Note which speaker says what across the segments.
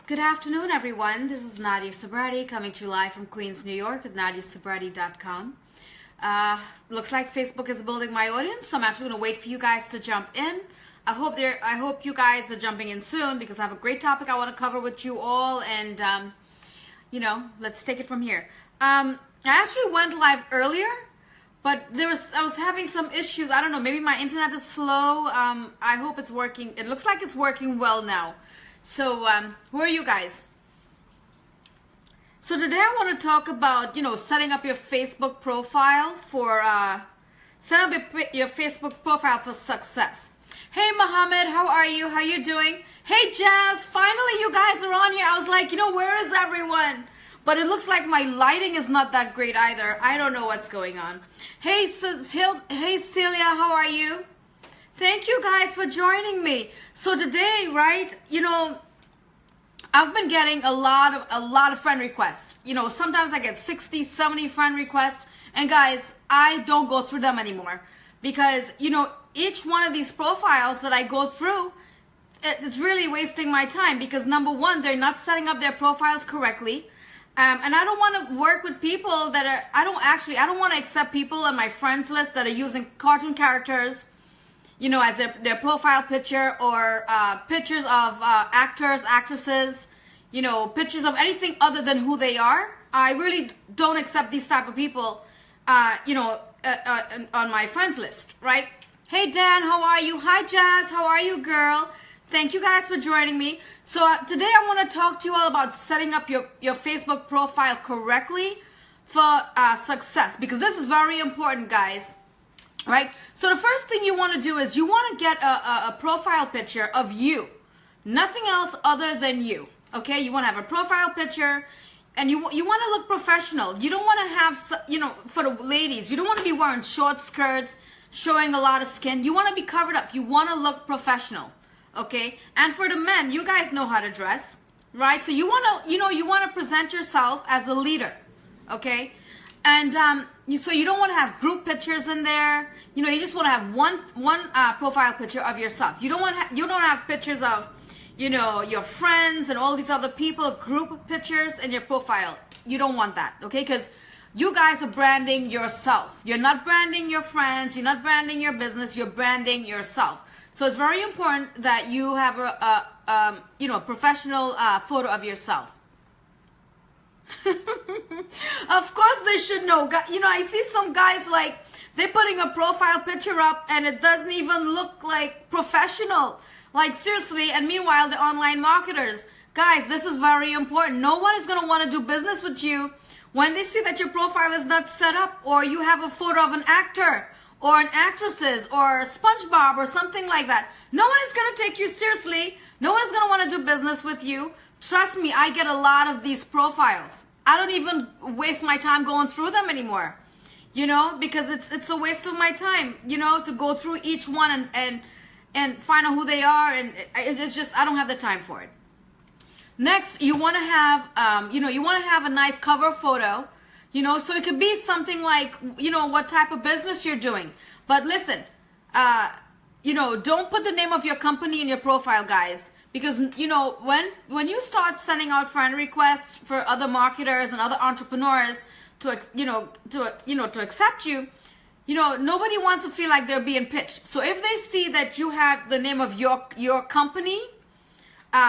Speaker 1: Good afternoon, everyone. This is Nadia Sobrati coming to you live from Queens, New York at nadiasobrati.com. Looks like Facebook is building my audience, so I'm actually going to wait for you guys to jump in. I hope you guys are jumping in soon because I have a great topic I want to cover with you all, and let's take it from here. I actually went live earlier, but I was having some issues. I don't know, maybe my internet is slow. I hope it's working. It looks like it's working well now. So where are you guys? So today I want to talk about, setting up your Facebook profile for, your Facebook profile for success. Hey, Mohammed, how are you? How you doing? Hey, Jazz, finally you guys are on here. I was like, where is everyone? But it looks like my lighting is not that great either. I don't know what's going on. Hey, Celia, how are you? Thank you guys for joining me. So today, right, I've been getting a lot of friend requests. Sometimes I get 60, 70 friend requests. And guys, I don't go through them anymore. Because, each one of these profiles that I go through, it's really wasting my time. Because number one, they're not setting up their profiles correctly. And I don't want to work with people that are, I don't want to accept people on my friends list that are using cartoon characters, as their profile picture, or pictures of actors, actresses, pictures of anything other than who they are. I really don't accept these type of people, on my friends list, right? Hey, Dan, how are you? Hi, Jazz, how are you, girl? Thank you guys for joining me. So today I want to talk to you all about setting up your Facebook profile correctly for success, because this is very important, guys. Right? So the first thing you want to do is you want to get a profile picture of you. Nothing else other than you. Okay? You want to have a profile picture, and you want to look professional. You don't want to have, for the ladies, you don't want to be wearing short skirts, showing a lot of skin. You want to be covered up. You want to look professional. Okay? And for the men, you guys know how to dress. Right? So you want to, you want to present yourself as a leader. Okay? And so you don't want to have group pictures in there. You just want to have one profile picture of yourself. You don't have pictures of, your friends and all these other people, group pictures in your profile. You don't want that, okay? Because you guys are branding yourself. You're not branding your friends. You're not branding your business. You're branding yourself. So it's very important that you have a professional photo of yourself. Of course they should know. I see some guys like they're putting a profile picture up and it doesn't even look like professional. Like seriously, and meanwhile the online marketers, guys, this is very important. No one is going to want to do business with you when they see that your profile is not set up, or you have a photo of an actor or an actresses or SpongeBob or something like that. No one is going to take you seriously. No one is going to want to do business with you. Trust me, I get a lot of these profiles. I don't even waste my time going through them anymore, because it's a waste of my time, to go through each one and find out who they are, and it's just, I don't have the time for it. Next, you want to have, a nice cover photo, so it could be something like, what type of business you're doing. But listen, don't put the name of your company in your profile, guys. Because, when you start sending out friend requests for other marketers and other entrepreneurs to accept you, nobody wants to feel like they're being pitched. So if they see that you have the name of your company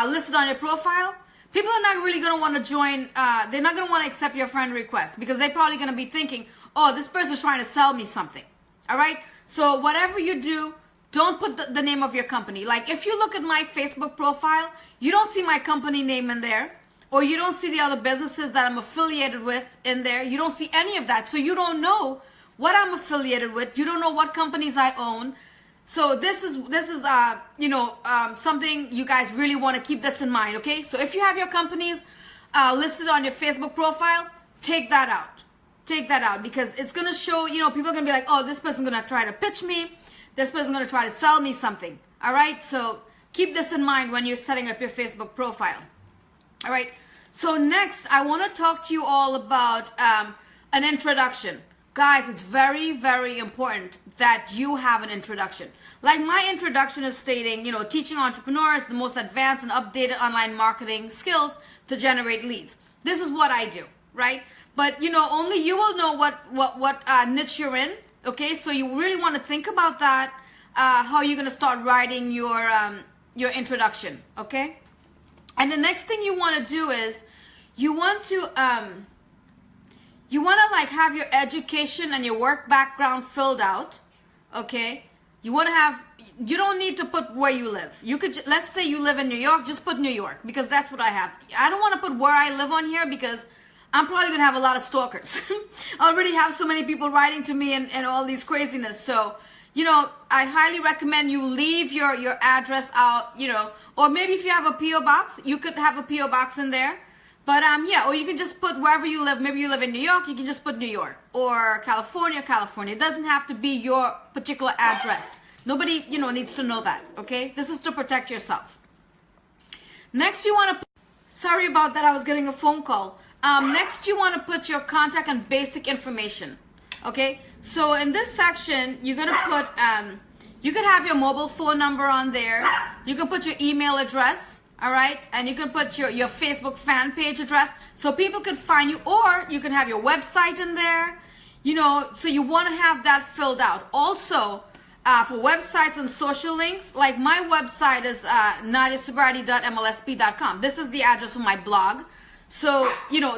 Speaker 1: listed on your profile, people are not really going to want to join. They're not going to want to accept your friend request, because they're probably going to be thinking, oh, this person's trying to sell me something. All right? So whatever you do, don't put the name of your company. Like if you look at my Facebook profile, you don't see my company name in there, or you don't see the other businesses that I'm affiliated with in there. You don't see any of that. So you don't know what I'm affiliated with. You don't know what companies I own. So this is something you guys really want to keep this in mind, okay? So if you have your companies listed on your Facebook profile, take that out. Take that out, because it's going to show, people are going to be like, oh, this person's going to try to pitch me. This person's going to try to sell me something. All right? So keep this in mind when you're setting up your Facebook profile. All right? So next, I want to talk to you all about an introduction. Guys, it's very, very important that you have an introduction. Like my introduction is stating, teaching entrepreneurs the most advanced and updated online marketing skills to generate leads. This is what I do, right? But, only you will know what niche you're in, okay? So you really want to think about that, how you're going to start writing your introduction, okay? And the next thing you want to do is you want to like have your education and your work background filled out, okay? You don't need to put where you live. You could, let's say you live in New York, just put New York, because that's what I have. I don't want to put where I live on here because I'm probably going to have a lot of stalkers. I already have so many people writing to me and all these craziness. So, I highly recommend you leave your address out, or maybe if you have a P.O. box, you could have a P.O. box in there. But yeah, or you can just put wherever you live. Maybe you live in New York, you can just put New York, or California. It doesn't have to be your particular address. Nobody, needs to know that, okay? This is to protect yourself. Next, you want to, sorry about that, I was getting a phone call. Next, you want to put your contact and basic information, okay? So in this section, you're going to put, you could have your mobile phone number on there. You can put your email address. All right, and you can put your Facebook fan page address so people can find you, or you can have your website in there, so you want to have that filled out. Also, for websites and social links, like my website is nadiasubarati.mlsp.com. This is the address of my blog. So,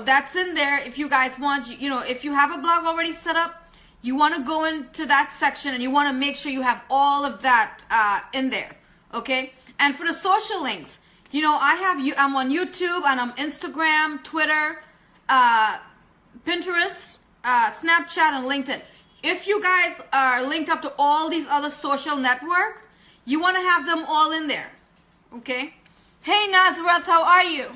Speaker 1: that's in there. If you guys want, if you have a blog already set up, you want to go into that section and you want to make sure you have all of that in there, okay? And for the social links, I'm on YouTube and I'm Instagram, Twitter, Pinterest, Snapchat, and LinkedIn. If you guys are linked up to all these other social networks, you want to have them all in there, okay? Hey, Nazareth, how are you?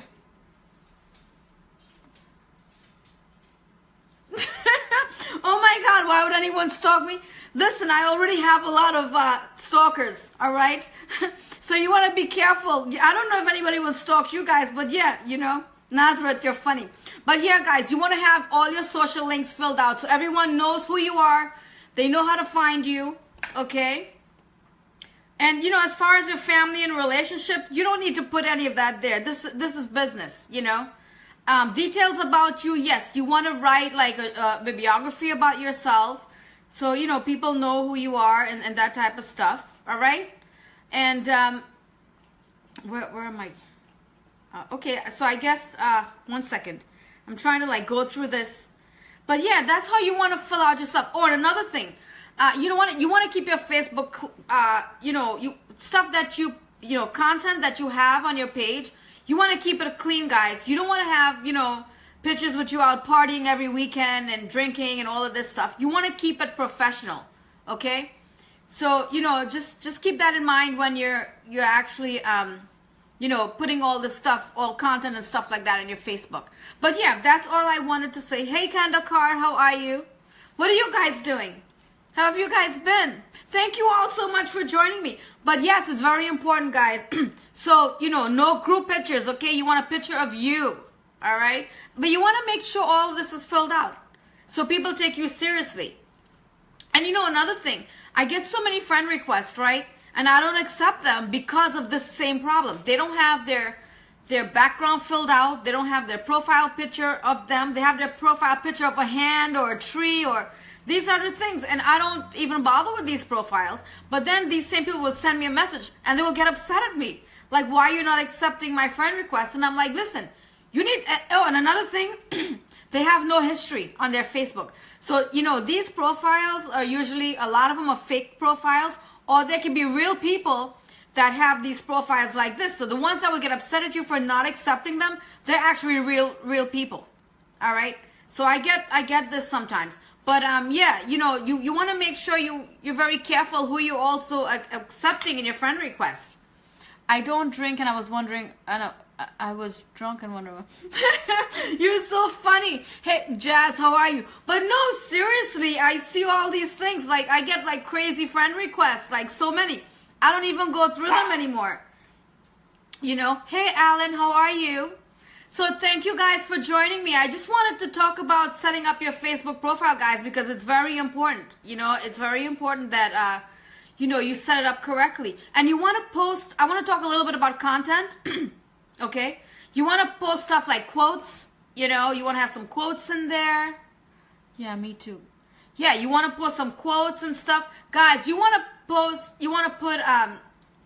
Speaker 1: Oh my God, why would anyone stalk me? Listen, I already have a lot of stalkers, all right? So you want to be careful. I don't know if anybody will stalk you guys, but yeah, Nazareth, you're funny. But yeah, guys, you want to have all your social links filled out so everyone knows who you are. They know how to find you, okay? And, as far as your family and relationship, you don't need to put any of that there. This is business, Details about you, yes, you want to write like a bibliography about yourself. So, people know who you are and that type of stuff, all right? And where am I? Okay, so I guess, 1 second. I'm trying to like go through this. But yeah, that's how you want to fill out your stuff. Oh, and another thing, you want to keep your Facebook, stuff that content that you have on your page, you want to keep it clean, guys. You don't want to have, pictures with you out partying every weekend and drinking and all of this stuff. You want to keep it professional, okay? So, just keep that in mind when you're actually, putting all this stuff, all content and stuff like that in your Facebook. But yeah, that's all I wanted to say. Hey, Kandakar, how are you? What are you guys doing? How have you guys been? Thank you all so much for joining me. But yes, it's very important, guys. So, no group pictures, okay? You want a picture of you, all right? But you want to make sure all of this is filled out so people take you seriously. And another thing, I get so many friend requests, right? And I don't accept them because of this same problem. They don't have their background filled out. They don't have their profile picture of them. They have their profile picture of a hand or a tree or these other things. And I don't even bother with these profiles. But then these same people will send me a message and they will get upset at me. Like, why are you not accepting my friend request? And I'm like, listen, you need, oh, and another thing, they have no history on their Facebook. So, these profiles are usually, a lot of them are fake profiles, or there can be real people that have these profiles like this. So the ones that would get upset at you for not accepting them, they're actually real people. All right? So I get this sometimes. But yeah, you want to make sure you're very careful who you're also accepting in your friend request. I don't drink, and I was wondering, I was drunk and wondering. You're so funny. Hey, Jazz, how are you? But no, seriously, I see all these things. Like, I get like crazy friend requests, like so many. I don't even go through them anymore. Hey, Alan, how are you? So thank you guys for joining me. I just wanted to talk about setting up your Facebook profile, guys, because it's very important. You know, it's very important that, you know, you set it up correctly. And you want to post, I want to talk a little bit about content, okay? You want to post stuff like quotes, you know, you want to have some quotes in there. Yeah, me too. Yeah, you want to post some quotes and stuff. Guys, you want to post, you want to put,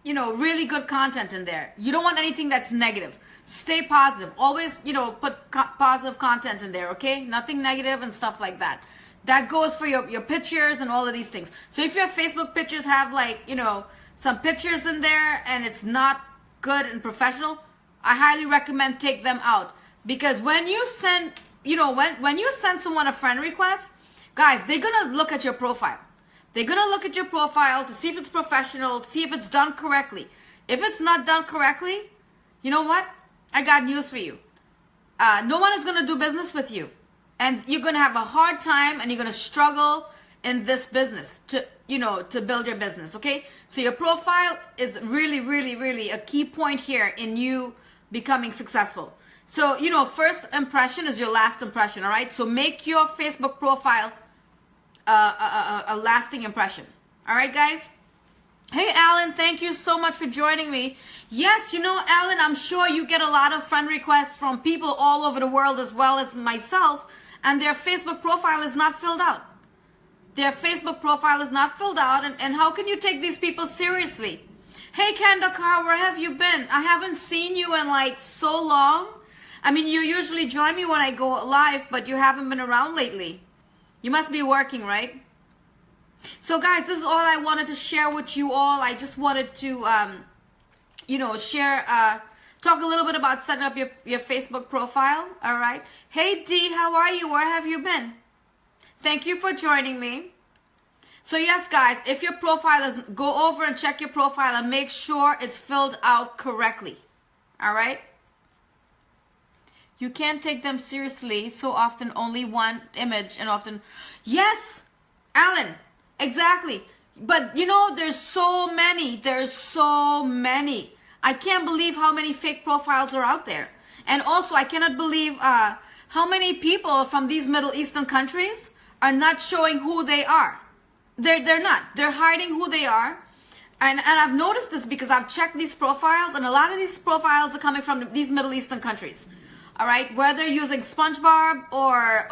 Speaker 1: you know, really good content in there. You don't want anything that's negative. Stay positive. Always, you know, put positive content in there, okay? Nothing negative and stuff like that. That goes for your pictures and all of these things. So if your Facebook pictures have like, you know, some pictures in there and it's not good and professional, I highly recommend take them out. Because when you send, you know, when you send someone a friend request, guys, they're going to look at your profile. They're going to look at your profile to see if it's professional, see if it's done correctly. If it's not done correctly, you know what? I got news for you. No one is going to do business with you. And you're going to have a hard time and you're going to struggle in this business to, you know, to build your business, okay? So your profile is really, really, really a key point here in you becoming successful. So, you know, first impression is your last impression, all right? So make your Facebook profile a lasting impression. All right, guys? Hey, Alan, thank you so much for joining me. Yes, you know, Alan, I'm sure you get a lot of friend requests from people all over the world as well as myself, and their Facebook profile is not filled out. Their Facebook profile is not filled out, and how can you take these people seriously? Hey, Kandakar, where have you been? I haven't seen you in like so long. I mean, you usually join me when I go live, but you haven't been around lately. You must be working, right? So guys, this is all I wanted to share with you all. I just wanted to, you know, share, talk a little bit about setting up your Facebook profile, all right? Hey, Dee, how are you? Where have you been? Thank you for joining me. So yes, guys, if your profile is, go over and check your profile and make sure it's filled out correctly, all right? You can't take them seriously so often, only one image and often. Yes, Alan. Exactly. But you know, there's so many. I can't believe how many fake profiles are out there. And also, I cannot believe how many people from these Middle Eastern countries are not showing who they are. They're not. They're hiding who they are. And I've noticed this because I've checked these profiles, and a lot of these profiles are coming from these Middle Eastern countries. All right, whether using SpongeBob or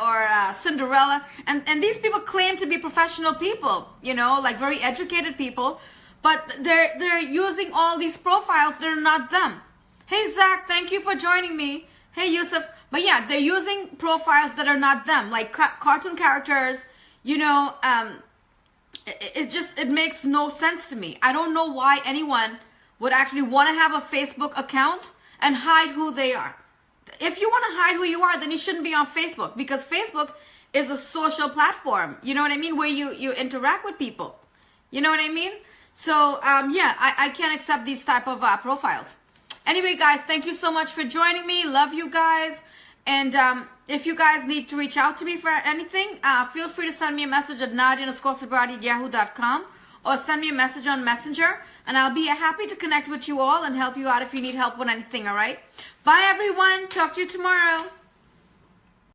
Speaker 1: Cinderella, and these people claim to be professional people, you know, like very educated people, but they're using all these profiles that are not them. Hey Zach, thank you for joining me. Hey Yusuf, but yeah, they're using profiles that are not them, like cartoon characters. You know, it makes no sense to me. I don't know why anyone would actually want to have a Facebook account and hide who they are. If you want to hide who you are, then you shouldn't be on Facebook, because Facebook is a social platform, you know what I mean, where you interact with people, you know what I mean? So yeah, I can't accept these type of profiles. Anyway, guys, thank you so much for joining me. Love you guys. And if you guys need to reach out to me for anything, feel free to send me a message at nadia_Sabrati@yahoo.com, or send me a message on Messenger, and I'll be happy to connect with you all and help you out if you need help with anything, all right? Bye, everyone. Talk to you tomorrow.